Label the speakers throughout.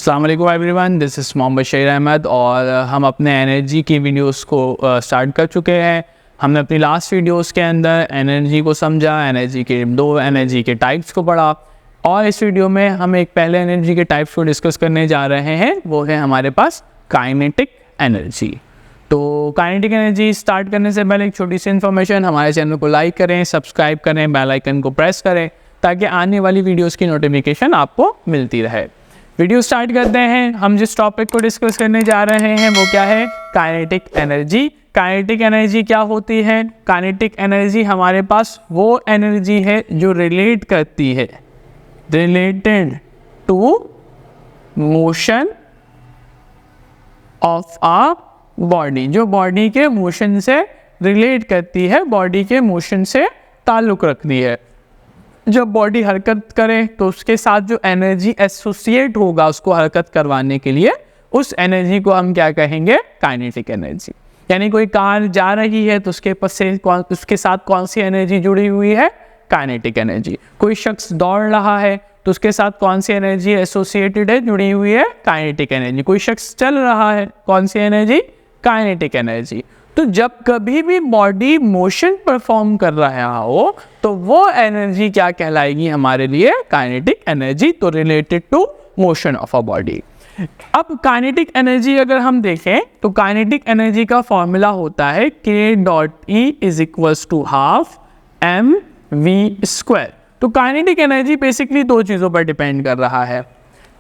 Speaker 1: अस्सलाम वालेकुम everyone, this is Mohammad Bashir Ahmed और हम अपने एनर्जी की वीडियोस को स्टार्ट कर चुके हैं। हमने अपनी लास्ट वीडियोस के अंदर एनर्जी को समझा, एनर्जी के दो एनर्जी के टाइप्स को पढ़ा और इस वीडियो में हम एक पहले एनर्जी के टाइप्स को डिस्कस करने जा रहे हैं। वो है हमारे पास काइनेटिक एनर्जी। तो काइनेटिक एनर्जी स्टार्ट करने से पहले एक छोटी सी इन्फॉर्मेशन, हमारे चैनल को लाइक करें, सब्सक्राइब करें, बेल आइकन को प्रेस करें ताकि आने वाली वीडियोस की नोटिफिकेशन आपको मिलती रहे। वीडियो स्टार्ट करते हैं। हम जिस टॉपिक को डिस्कस करने जा रहे हैं वो क्या है? Kinetic energy. काइनेटिक एनर्जी क्या होती है? काइनेटिक एनर्जी हमारे पास वो एनर्जी है जो रिलेट करती है, related to motion of a body, जो बॉडी के मोशन से रिलेट करती है, बॉडी के मोशन से ताल्लुक़ रखती है। जब बॉडी हरकत करे तो उसके साथ जो एनर्जी एसोसिएट होगा उसको हरकत करवाने के लिए, उस एनर्जी को हम क्या कहेंगे? Kinetic energy. यानी कोई कार जा रही है तो उसके साथ कौन सी एनर्जी जुड़ी हुई है? Kinetic energy. कोई शख्स दौड़ रहा है तो उसके साथ कौन सी एनर्जी एसोसिएटेड है, जुड़ी हुई है? Kinetic energy. कोई शख्स चल रहा है, कौन सी एनर्जी? Kinetic energy. तो जब कभी भी बॉडी मोशन परफॉर्म कर रहा हो तो वो एनर्जी क्या कहलाएगी हमारे लिए? Kinetic energy. तो related to motion of a body. अब काइनेटिक एनर्जी अगर हम देखें तो काइनेटिक एनर्जी का फॉर्मूला होता है K.E = ½ mv²। तो काइनेटिक एनर्जी बेसिकली दो चीज़ों पर डिपेंड कर रहा है।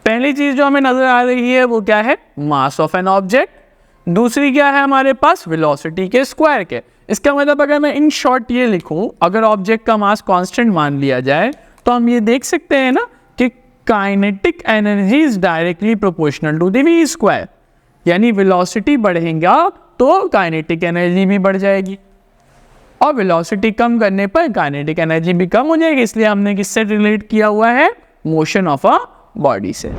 Speaker 1: पहली चीज़ जो हमें नज़र आ रही है वो क्या है? Mass of an object. दूसरी क्या है हमारे पास? वेलोसिटी के स्क्वायर के। इसका मतलब अगर मैं इन शॉर्ट ये लिखूं, अगर ऑब्जेक्ट का मास कांस्टेंट मान लिया जाए तो हम ये देख सकते हैं ना कि kinetic energy is directly proportional to the v square. यानी वेलोसिटी बढ़ेगा तो काइनेटिक एनर्जी भी बढ़ जाएगी और वेलोसिटी कम करने पर काइनेटिक एनर्जी भी कम हो जाएगी। इसलिए हमने किससे रिलेट किया हुआ है? मोशन ऑफ अ बॉडी से।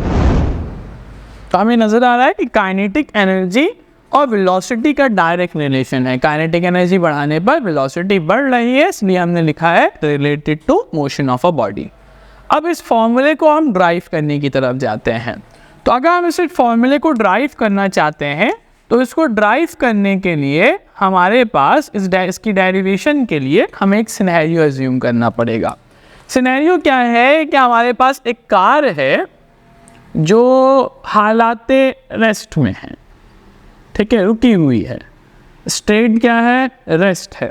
Speaker 1: तो हमें नजर आ रहा है कि काइनेटिक एनर्जी और वेलोसिटी का डायरेक्ट रिलेशन है। काइनेटिक एनर्जी बढ़ाने पर वेलोसिटी बढ़ रही है, इसलिए हमने लिखा है related to motion of a body. अब इस फॉर्मूले को हम ड्राइव करने की तरफ जाते हैं। तो अगर हम इस फॉर्मूले को ड्राइव करना चाहते हैं तो इसको ड्राइव करने के लिए हमारे पास इसकी डेरिवेशन के लिए हमें एक सिनेरियो अज्यूम करना पड़ेगा। सिनेरियो क्या है कि हमारे पास एक कार है जो हालाते रेस्ट में है, ठीक है, रुकी हुई है। स्टेट क्या है? रेस्ट है।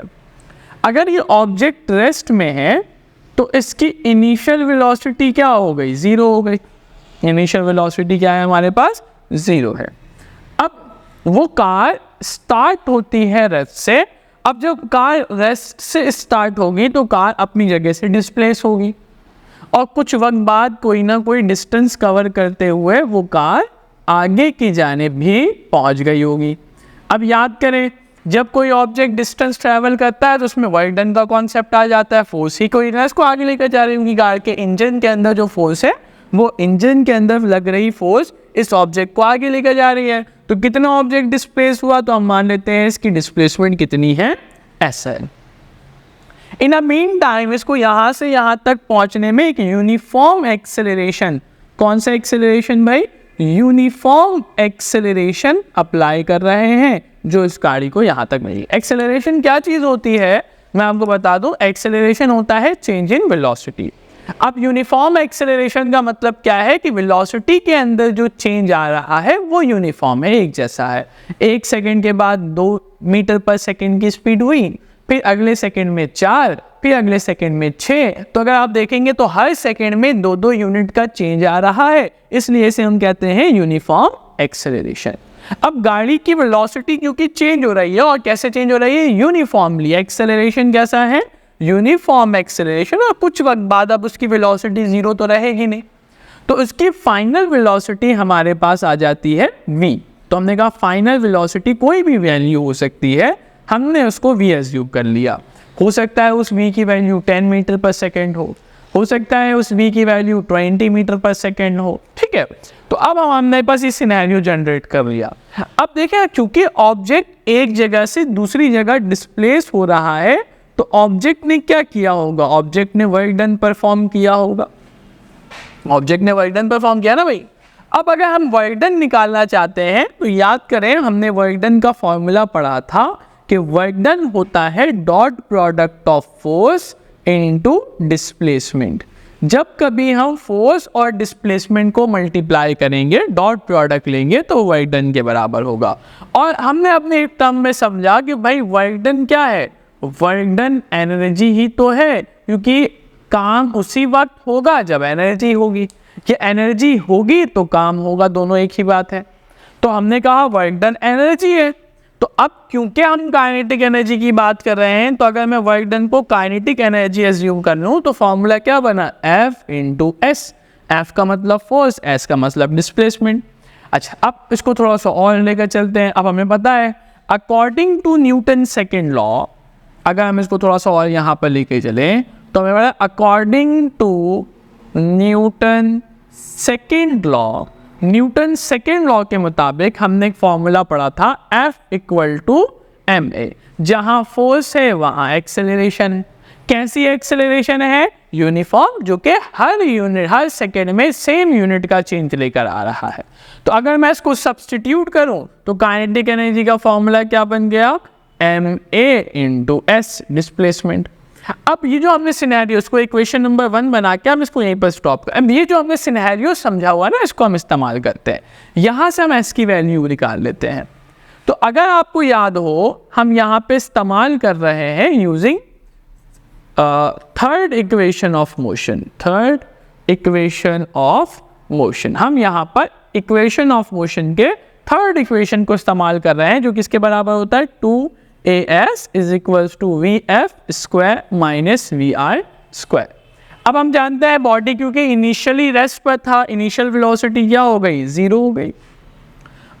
Speaker 1: अगर ये ऑब्जेक्ट रेस्ट में है तो इसकी इनिशियल वेलोसिटी क्या हो गई? 0 हो गई। इनिशियल वेलोसिटी क्या है हमारे पास? 0 है। अब वो कार स्टार्ट होती है रेस्ट से। अब जब कार रेस्ट से स्टार्ट होगी तो कार अपनी जगह से डिस्प्लेस होगी और कुछ वक्त बाद कोई ना कोई डिस्टेंस कवर करते हुए वो कार आगे की जानिब भी पहुंच गई होगी। अब याद करें, जब कोई ऑब्जेक्ट डिस्टेंस ट्रैवल करता है तो उसमें वर्क डन का कॉन्सेप्ट आ जाता है। फोर्स ही कोई ना इसको आगे लेकर जा रही होगी। कार के इंजन के अंदर जो फोर्स है वो इंजन के अंदर लग रही फोर्स इस ऑब्जेक्ट को आगे लेकर जा रही है। तो कितना ऑब्जेक्ट डिस्प्लेस हुआ तो हम मान लेते हैं इसकी डिस्प्लेसमेंट कितनी है? SL। In a mean time इसको यहाँ से यहाँ तक पहुँचने में एक यूनिफॉर्म एक्सेलरेशन, कौन सा एक्सेलरेशन भाई? यूनिफॉर्म एक्सेलरेशन अप्लाई कर रहे हैं जो इस गाड़ी को यहाँ तक मिली। एक्सेलरेशन क्या चीज़ होती है मैं आपको बता दूं। एक्सेलरेशन होता है चेंज इन वेलोसिटी। अब यूनिफॉर्म एक्सेलरेशन का मतलब क्या है कि वेलोसिटी के अंदर जो चेंज आ रहा है वो यूनिफॉर्म है, एक जैसा है। 1 सेकेंड के बाद 2 मीटर पर सेकेंड की स्पीड हुई, फिर अगले सेकेंड में 4, फिर अगले सेकेंड में 6। तो अगर आप देखेंगे तो हर सेकेंड में 2-2 यूनिट का चेंज आ रहा है, इसलिए इसे हम कहते हैं यूनिफॉर्म एक्सेलरेशन। अब गाड़ी की वेलोसिटी क्योंकि चेंज हो रही है, और कैसे चेंज हो रही है? यूनिफॉर्मली। एक्सेलरेशन कैसा है? Uniform acceleration. और कुछ वक्त बाद अब उसकी वेलोसिटी 0 तो रहेगी नहीं, तो उसकी फाइनल वेलोसिटी हमारे पास आ जाती है v। तो हमने कहा फाइनल वेलोसिटी कोई भी वैल्यू हो सकती है, हमने उसको v एज्यूम कर लिया। हो सकता है उस v की वैल्यू 10 मीटर पर सेकेंड हो सकता है उस v की वैल्यू 20 मीटर पर सेकेंड हो, ठीक है। तो अब हमने पास ये सिनेरियो जनरेट कर लिया। अब देखें, चूंकि ऑब्जेक्ट एक जगह से दूसरी जगह डिस्प्लेस हो रहा है तो ऑब्जेक्ट ने क्या किया होगा? ऑब्जेक्ट ने वर्क डन परफॉर्म किया होगा। ऑब्जेक्ट ने वर्क डन परफॉर्म किया ना भाई। अब अगर हम वर्क डन निकालना चाहते हैं तो याद करें हमने वर्क डन का फॉर्मूला पढ़ा था कि वर्क डन होता है dot product of force into displacement. जब कभी हम फोर्स और डिस्प्लेसमेंट को मल्टीप्लाई करेंगे, डॉट प्रोडक्ट लेंगे, तो वर्क डन के बराबर होगा। और हमने अपने एक टर्म में समझा कि भाई वर्क डन क्या है, वर्क डन एनर्जी ही तो है, क्योंकि काम उसी वक्त होगा जब एनर्जी होगी, कि एनर्जी होगी तो काम होगा, दोनों एक ही बात है। तो हमने कहा वर्क डन एनर्जी है। तो अब क्योंकि हम काइनेटिक एनर्जी की बात कर रहे हैं, तो अगर मैं वर्क डन को काइनेटिक एनर्जी एज्यूम कर लूँ तो फॉर्मूला क्या बना, F इंटू एस। एफ का मतलब फोर्स, एस का मतलब डिस्प्लेसमेंट। अच्छा, अब इसको थोड़ा सा और लेकर चलते हैं। अब हमें पता है according to Newton second law, अगर हम इसको थोड़ा सा और यहाँ पर लेके चलें तो हमें पता है according to Newton second law, Newton second law के मुताबिक हमने एक फॉर्मूला पढ़ा था F इक्वल टू ma। जहाँ फोर्स है वहाँ एक्सेलरेशन है। कैसी एक्सेलरेशन है, यूनिफॉर्म, जो कि हर सेकेंड में सेम यूनिट का चेंज लेकर आ रहा है। तो अगर मैं इसको सब्सटीट्यूट करूं तो काइनेटिक एनर्जी का फॉर्मूला क्या बन गया, ma इंटू एस डिस्प्लेसमेंट। अब ये जो हमने सिनेरियो, इसको इक्वेशन नंबर 1 बना के हम इसको यहीं पर स्टॉप कर, अब ये जो हमने सिनेरियो समझा हुआ ना, इसको हम इस्तेमाल करते हैं। यहाँ से हम एस की वैल्यू निकाल लेते हैं। तो अगर आपको याद हो, हम यहाँ पे इस्तेमाल कर रहे हैं using third equation of motion, third equation of motion. हम यहाँ पर इक्वेशन ऑफ मोशन के थर्ड इक्वेशन को इस्तेमाल कर रहे हैं, जो किसके बराबर होता है, 2as is equals to vf square minus vi square. अब हम जानते हैं बॉडी क्योंकि इनिशियली रेस्ट पर था, इनिशियल वेलोसिटी क्या हो गई, 0 हो गई।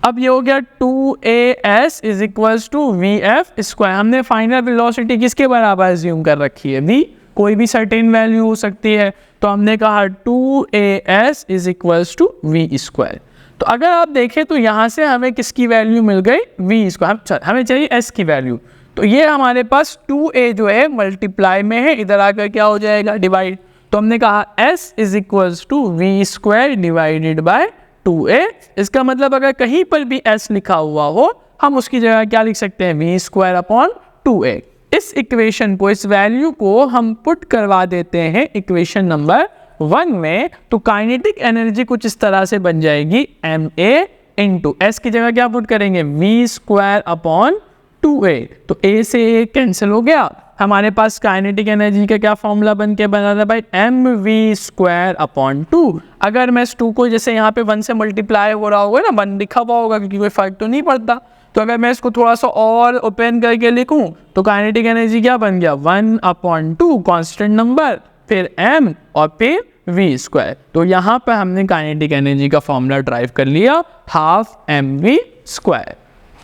Speaker 1: अब ये हो गया 2as is equals to vf square. हमने फाइनल वेलोसिटी किसके बराबर अज्यूम कर रखी है, v, कोई भी सर्टेन वैल्यू हो सकती है। तो हमने कहा 2as is equals to v square. तो अगर आप देखें तो यहाँ से हमें किसकी वैल्यू मिल गई, v स्क्वायर, हमें चाहिए s की वैल्यू। तो ये हमारे पास 2a जो है मल्टीप्लाई में है, इधर आकर क्या हो जाएगा, डिवाइड। तो हमने कहा s is equals to v square divided by 2a। इसका मतलब अगर कहीं पर भी s लिखा हुआ हो, हम उसकी जगह क्या लिख सकते हैं, v स्क्वायर अपॉन 2a। इस इक्वेशन को, इस वैल्यू को हम पुट करवा देते हैं इक्वेशन नंबर 1 में, तो काइनेटिक एनर्जी कुछ इस तरह से बन जाएगी, ma इंटू एस की जगह क्या पुट करेंगे, v स्क्वायर अपॉन 2a। तो a से a कैंसिल हो गया, हमारे पास काइनेटिक एनर्जी का क्या फॉर्मूला बन के बना था भाई, mv स्क्वायर अपॉन 2। अगर मैं इस 2 को जैसे यहाँ पे 1 से मल्टीप्लाई हो रहा होगा ना, 1 लिखा हुआ होगा क्योंकि कोई फर्क तो नहीं पड़ता। तो अगर मैं इसको थोड़ा सा और ओपन करके लिखूं तो काइनेटिक एनर्जी क्या बन गया, 1 अपॉन 2 कॉन्स्टेंट नंबर, फिर m और फिर v स्क्वायर। तो यहाँ पर हमने काइनेटिक एनर्जी का फॉर्मूला ड्राइव कर लिया, हाफ mv स्क्वायर।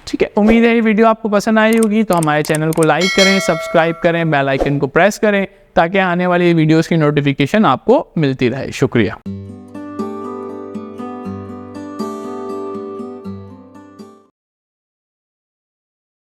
Speaker 1: ठीक है, उम्मीद है ये वीडियो आपको पसंद आई होगी। तो हमारे चैनल को लाइक करें, सब्सक्राइब करें, बेल आइकन को प्रेस करें ताकि आने वाली वीडियोस की नोटिफिकेशन आपको मिलती रहे। शुक्रिया।